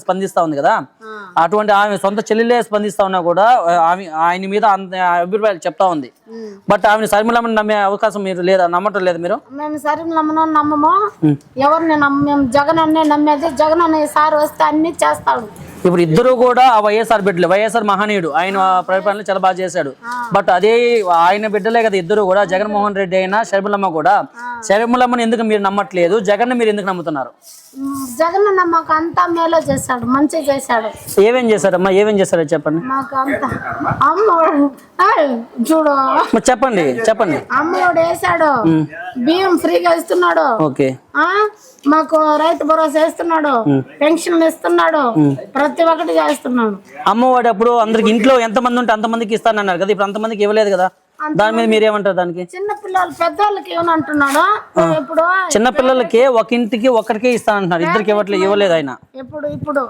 స్పందిస్తా ఉంది కదా, అటువంటి ఆమె సొంత చెల్లెలే స్పందిస్తా ఉన్నా కూడా ఆమె ఆయన మీద అంత అభిప్రాయాలు చెప్తా ఉంది. బట్ ఆమె షర్మిలమ్మని నమ్మే అవకాశం మీరు లేదా, నమ్మటం లేదు మీరు? మేము షర్మిలమ్మను నమ్మము, ఎవరిని మేము జగన్ అన్నే నమ్మేది. జగన్ అనే సార్ వస్తే అన్ని చేస్తాడు. ఇప్పుడు ఇద్దరు కూడా ఆ వైఎస్ఆర్ బిడ్డలే, వైఎస్ఆర్ మహనీయుడు, ఆయన పరిపాలన చాలా బాగా చేశాడు. బట్ అదే ఆయన బిడ్డలే కదా ఇద్దరు కూడా, జగన్మోహన్ రెడ్డి అయినా షర్మిలమ్మ కూడా. షర్మిలమ్మని ఎందుకు మీరు నమ్మట్లేదు, జగన్ మీరు ఎందుకు నమ్ముతున్నారు? జగన్ మాకు అంతా మేలో చేశాడు, మంచి చేశాడు. ఏమేం చేశారమ్మా, ఏమేం చేశారో చెప్పండి. మాకు అంత అమ్మోడు చూడు, చెప్పండి చెప్పండి. అమ్మోడు వేసాడు, బియ్యం ఫ్రీగా ఇస్తున్నాడు. ఓకే, మాకు రైతు భరోసా ఇస్తున్నాడు, పెన్షన్ ఇస్తున్నాడు, ప్రతి ఒక్కటి చేస్తున్నాడు. అమ్మఒడి అప్పుడు అందరికి ఇంట్లో ఎంత మంది ఉంటే అంతమందికి ఇస్తానన్నారు కదా, ఇప్పుడు అంతమందికి ఇవ్వలేదు కదా, దాని మీద మీరేమంటారు? దానికి చిన్న పిల్లలు పెద్దవాళ్ళకి ఏమనంటున్నాడు, ఇప్పుడు చిన్న పిల్లలకి ఒక ఇంటికి ఒక్కడికే ఇస్తానంటున్నారు, ఇద్దరికి ఇవ్వలేదు ఆయన. ఇప్పుడు ఇప్పుడు